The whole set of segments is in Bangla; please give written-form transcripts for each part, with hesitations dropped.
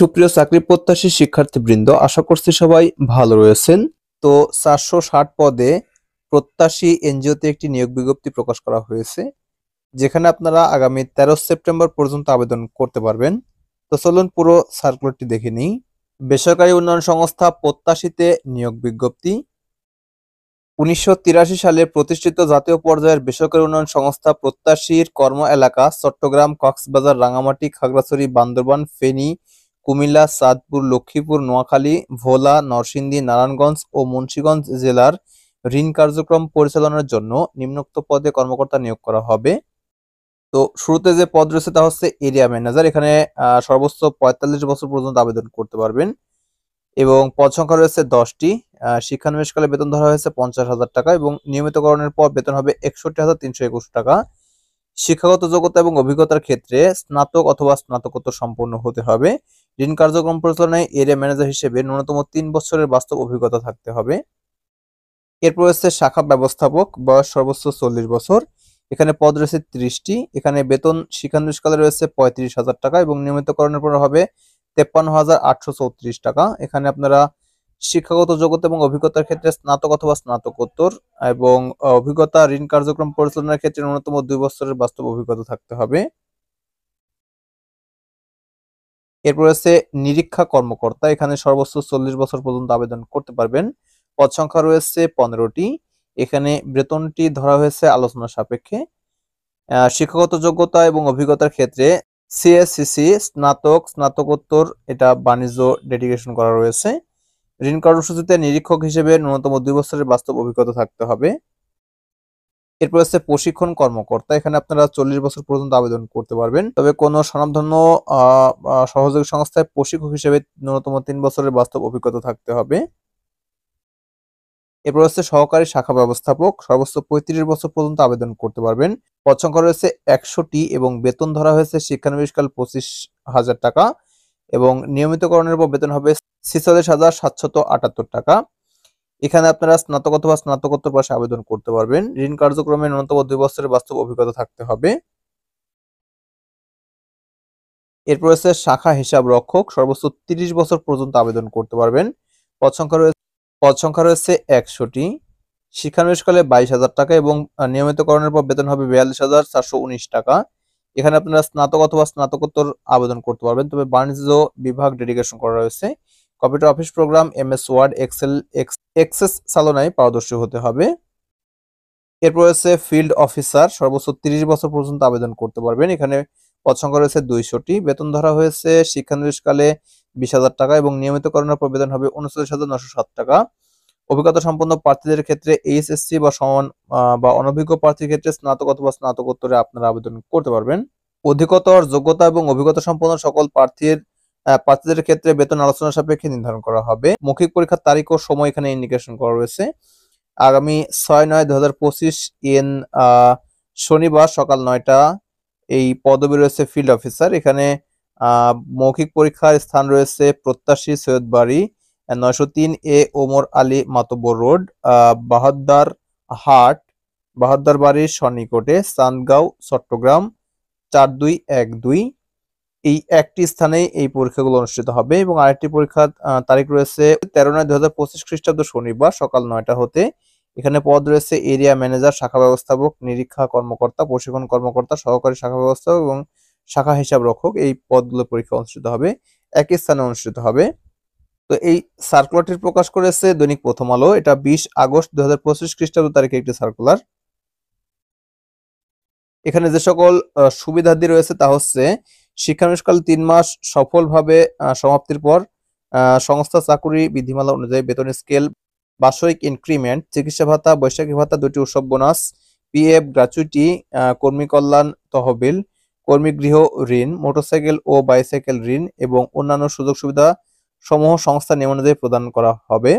সুপ্রিয় চাকরি প্রত্যাশী শিক্ষার্থীবৃন্দ, আশা করছি সবাই ভালো রয়েছেন। তো 460 পদে প্রত্যাশী এনজিওতে একটি নিয়োগ বিজ্ঞপ্তি প্রকাশ করা হয়েছে, যেখানে আপনারা আগামী 13 সেপ্টেম্বর পর্যন্ত আবেদন করতে পারবেন। তো চলুন পুরো সার্কুলারটি দেখে নিই। বেসরকারি উন্নয়ন সংস্থা প্রত্যাশীতে নিয়োগ বিজ্ঞপ্তি। 1983 সালে প্রতিষ্ঠিত জাতীয় পর্যায়ের বেসরকারি উন্নয়ন সংস্থা প্রত্যাশীর কর্ম এলাকা চট্টগ্রাম, কক্সবাজার, রাঙামাটি, খাগড়াছড়ি, বান্দরবান, ফেনী, কুমিল্লা, চাঁদপুর, লক্ষ্মীপুর, নোয়াখালী, ভোলা, নরসিংদী, নারায়ণগঞ্জ ও মুন্সিগঞ্জ জেলার ঋণ কার্যক্রম পরিচালনার জন্য নিম্নোক্ত পদে কর্মকর্তা নিয়োগ করা হবে। তো শুরুতে যে পদ রয়েছে তা হচ্ছে এরিয়া ম্যানেজার। এখানে সর্বোচ্চ 45 বছর পর্যন্ত আবেদন করতে পারবেন এবং পদ সংখ্যা রয়েছে 10টি। শিক্ষানবিশকালে বেতন ধরা হয়েছে 50,000 টাকা এবং নিয়মিতকরণের পর বেতন হবে 61,321 টাকা। শিক্ষাগত যোগ্যতা এবং অভিজ্ঞতার ক্ষেত্রে স্নাতক অথবা স্নাতকোত্তর সম্পন্ন হতে হবে। ঋণ কার্যক্রম পরিচালনায় এরিয়া ম্যানেজার হিসেবে ন্যূনতম 3 বছরের বাস্তব অভিজ্ঞতা থাকতে হবে। এরপর রয়েছে শাখা ব্যবস্থাপক, বয়স সর্বোচ্চ 40 বছর। এখানে পদ রয়েছে 30টি। এখানে বেতন শিক্ষানবিশকালে রয়েছে 35,000 টাকা এবং নিয়মিতকরণের পর হবে 53,834 টাকা। এখানে আপনারা শিক্ষাগত যোগ্যতা এবং অভিজ্ঞতার ক্ষেত্রে স্নাতক অথবা স্নাতকোত্তর এবং অভিজ্ঞতা ঋণ কার্যক্রম পরিচালনার ক্ষেত্রে ন্যূনতম 2 বছরের বাস্তব অভিজ্ঞতা থাকতে হবে। এরপর রয়েছে নিরীক্ষা কর্মকর্তা। এখানে সর্বোচ্চ 40 বছর পর্যন্ত আবেদন করতে পারবেন। পদ সংখ্যা রয়েছে 15টি। এখানে বেতনটি ধরা হয়েছে আলোচনা সাপেক্ষে। শিক্ষাগত যোগ্যতা এবং অভিজ্ঞতার ক্ষেত্রে সিএসসিসি, স্নাতক, স্নাতকোত্তর, এটা বাণিজ্য ডেডিকেশন করা রয়েছে। ঋণ কর্মসূচিতে নিরীক্ষক হিসেবে ন্যূনতম 2 বছরের বাস্তব অভিজ্ঞতা থাকতে হবে। এরপর হচ্ছে প্রশিক্ষণ কর্মকর্তা। এখানে আপনারা 40 বছর পর্যন্ত আবেদন করতে পারবেন, তবে কোনো স্বনামধন্য সহযোগী সংস্থায় প্রশিক্ষক হিসেবে ন্যূনতম 3 বছরের বাস্তব অভিজ্ঞতা থাকতে হবে। এরপর হচ্ছে সহকারী শাখা ব্যবস্থাপক, সর্বোচ্চ 35 বছর পর্যন্ত আবেদন করতে পারবেন। পদ সংখ্যা রয়েছে 100টি এবং বেতন ধরা হয়েছে শিক্ষানবিশকাল 25,000 টাকা এবং নিয়মিতকরণের পর বেতন হবে 46,778 টাকা। এখানে আপনারা স্নাতক অথবা স্নাতকোত্তর পাশে আবেদন করতে পারবেন। ঋণ কার্যক্রমে ন্যূনতম 2 বছরের বাস্তব অভিজ্ঞতা থাকতে হবে। এরপর হচ্ছে শাখা হিসাব রক্ষক, সর্বোচ্চ 30 বছর পর্যন্ত আবেদন করতে পারবেন। পদ সংখ্যা রয়েছে 100টি। শিক্ষানবিশকালে 22,000 টাকা এবং নিয়মিতকরণের পর বেতন হবে 42,419 টাকা। এখানে আপনারা স্নাতক অথবা স্নাতকোত্তর আবেদন করতে পারবেন, তবে বাণিজ্য বিভাগ ডেডিকেশন করা রয়েছে। Computer office program, MS word, excel, access চালনায় পারদর্শী হতে হবে। এরপর রয়েছে ফিল্ড অফিসার, সর্বোচ্চ 30 বছর পর্যন্ত আবেদন করতে পারবেন। এখানে পদ সংখ্যা রয়েছে 200টি। বেতন ধরা হয়েছে শিক্ষানবিশকালে 20,000 টাকা এবং নিয়মিতকরণের পর বেতন হবে 39,907 টাকা। অভিজ্ঞতা সম্পন্ন প্রার্থীদের ক্ষেত্রে এইচএসসি বা সমান বা অনভিজ্ঞ প্রার্থীর ক্ষেত্রে স্নাতক অথবা স্নাতকোত্তরে আপনারা আবেদন করতে পারবেন। অধিকতর যোগ্যতা এবং অভিজ্ঞতা সম্পন্ন সকল প্রার্থীদের ক্ষেত্রে বেতন আলোচনা সাপেক্ষে নির্ধারণ করা হবে। মৌখিক পরীক্ষার তারিখ ও সময় এখানে ইন্ডিকেশন করা রয়েছে। আগামী 6/9/2025 শনিবার সকাল 9টা এই পদবি রয়েছে ফিল্ড অফিসার। এখানে মৌখিক পরীক্ষার স্থান রয়েছে প্রত্যাশী সৈয়দ বাড়ি, 903A ওমর আলী মাতব্বর রোড, বাহাদ্দার বাড়ির সন্নিকটে, চান্দগাঁও, চট্টগ্রাম 4212। এই একটি স্থানেই এই পরীক্ষাগুলো অনুষ্ঠিত হবে এবং আরেকটি পরীক্ষার তারিখ রয়েছে 13/9/2025 খ্রিস্টাব্দ শনিবার সকাল 9টা হতে। এখানে পদ রয়েছে এরিয়া ম্যানেজার, শাখা ব্যবস্থাপক, নিরীক্ষা কর্মকর্তা, প্রশিক্ষণ কর্মকর্তা, সহকারী শাখা ব্যবস্থাপক এবং শাখা হিসাব রক্ষক। এই পদগুলো পরীক্ষা অনুষ্ঠিত হবে, একই স্থানে অনুষ্ঠিত হবে। তো এই সার্কুলারটি প্রকাশ করেছে দৈনিক প্রথম আলো। এটা 20 আগস্ট 2025 খ্রিস্টাব্দ তারিখে একটি সার্কুলার। এখানে যে সকল সুবিধাদি রয়েছে তা হচ্ছে শিক্ষানবিশকাল 3 মাস সফলভাবে সমাপ্তির পর সংস্থা চাকুরি বিধিমালা অনুযায়ী বেতন স্কেল, বার্ষিক ইনক্রিমেন্ট, চিকিৎসা ভাতা, বৈশাখী ভাতা, 2টি উৎসব বোনাস, PF গ্র্যাচুইটি, কর্মী কল্যাণ তহবিল, কর্মী গৃহ ঋণ, মোটরসাইকেল ও বাইসাইকেল ঋণ এবং অন্যান্য সুযোগ সুবিধা সমূহ সংস্থার নিয়ম অনুযায়ী প্রদান করা হবে।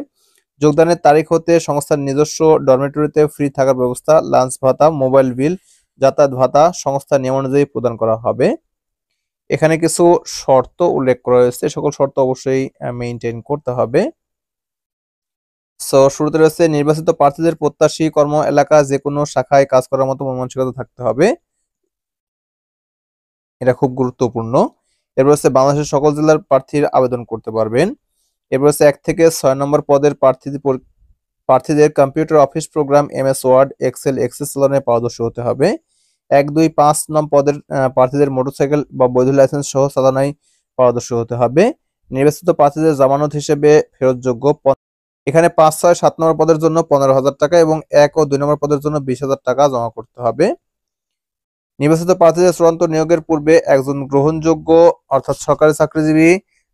যোগদানের তারিখ হতে সংস্থার নিজস্ব ডরমেটরিতে ফ্রি থাকার ব্যবস্থা, লাঞ্চ ভাতা, মোবাইল বিল, যাতায়াত ভাতা সংস্থার নিয়ম অনুযায়ী প্রদান করা হবে। এখানে কিছু শর্ত উল্লেখ করা হয়েছে, সকল শর্ত অবশ্যই মেইনটেইন করতে হবে। শুরুতে রয়েছে নির্বাচিত প্রার্থীদের প্রত্যাশী কর্ম এলাকা যে কোনো শাখায় কাজ করার মতো মন মানসিকতা থাকতে হবে, এটা খুব গুরুত্বপূর্ণ। এরপর হচ্ছে বাংলাদেশের সকল জেলার প্রার্থীর আবেদন করতে পারবেন। এরপর হচ্ছে 1 থেকে 6 নম্বর পদের প্রার্থীদের computer office program, MS word, excel, access চালনে পারদর্শী হতে হবে। 1, 2, 5 নং পদের প্রার্থীদের মোটরসাইকেল বা বৈধ লাইসেন্স সহ চালানোয় পারদর্শী হতে হবে। নির্বাচিত প্রার্থীদের জামানত হিসেবে ফেরতযোগ্য। এখানে 5, 6, 7 নম্বর পদের জন্য 15,000 টাকা এবং 1 ও 2 নম্বর পদের জন্য 20,000 টাকা জমা করতে হবে। নির্বাচিত প্রার্থীদের চূড়ান্ত নিয়োগের পূর্বে একজন গ্রহণযোগ্য অর্থাৎ সরকারি চাকরিজীবী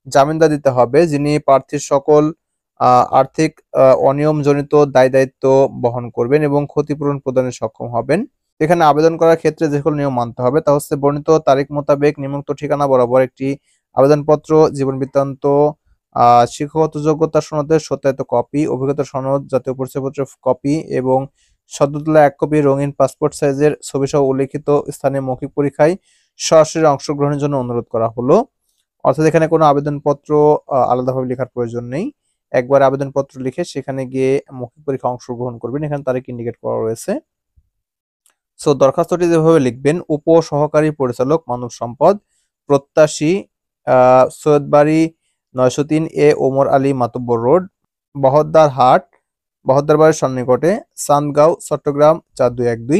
জামিনদার দিতে হবে, যিনি প্রার্থীর সকল আর্থিক অনিয়মজনিত দায়-দায়িত্ব বহন করবেন এবং ক্ষতিপূরণ প্রদানে সক্ষম হবেন। এখানে আবেদন করার ক্ষেত্রে যে সকল নিয়ম মানতে হবে তা হচ্ছে বর্ণিত তারিখ মোতাবেক নিম্নোক্ত ঠিকানা বরাবর একটি আবেদনপত্র, জীবন বৃত্তান্ত, শিক্ষাগত যোগ্যতা সনদের সত্যায়িত কপি, অভিজ্ঞতা সনদ, জাতীয় পরিচয়পত্রের কপি এবং সদ্য তোলা 1 কপি রঙিন পাসপোর্ট সাইজের ছবিসহ উল্লিখিত স্থানে মৌখিক পরীক্ষায় সরাসরি অংশগ্রহণের জন্য অনুরোধ করা হলো। অর্থাৎ এখানে কোনো আবেদনপত্র আলাদাভাবে লেখার প্রয়োজন নেই। একবার আবেদনপত্র লিখে সেখানে গিয়ে মৌখিক পরীক্ষায় অংশগ্রহণ করবেন। এখানে তারিখ ইন্ডিকেট করা রয়েছে। সো দরখাস্তটি যেভাবে লিখবেন: উপ সহকারী পরিচালক মানব সম্পদ, প্রত্যাশী, সৈয়দবাড়ি 903 এ ওমর আলী মাতব্বর রোড, বহদ্দার হাট, বহদ্দার বাড়ির সন্নিকটে, চান্দগাঁও, চট্টগ্রাম 4212।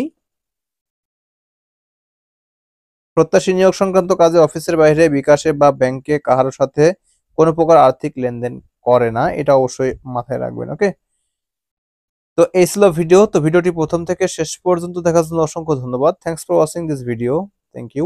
প্রত্যাশী নিয়োগ সংক্রান্ত কাজে অফিসের বাইরে, বিকাশে বা ব্যাংকে কাহারো সাথে কোনো প্রকার আর্থিক লেনদেন করে না, এটা অবশ্যই মাথায় রাখবেন। ওকে, তো এই ছিল ভিডিও। তো ভিডিওটি প্রথম থেকে শেষ পর্যন্ত দেখার জন্য অসংখ্য ধন্যবাদ। Thanks for watching this video. Thank you.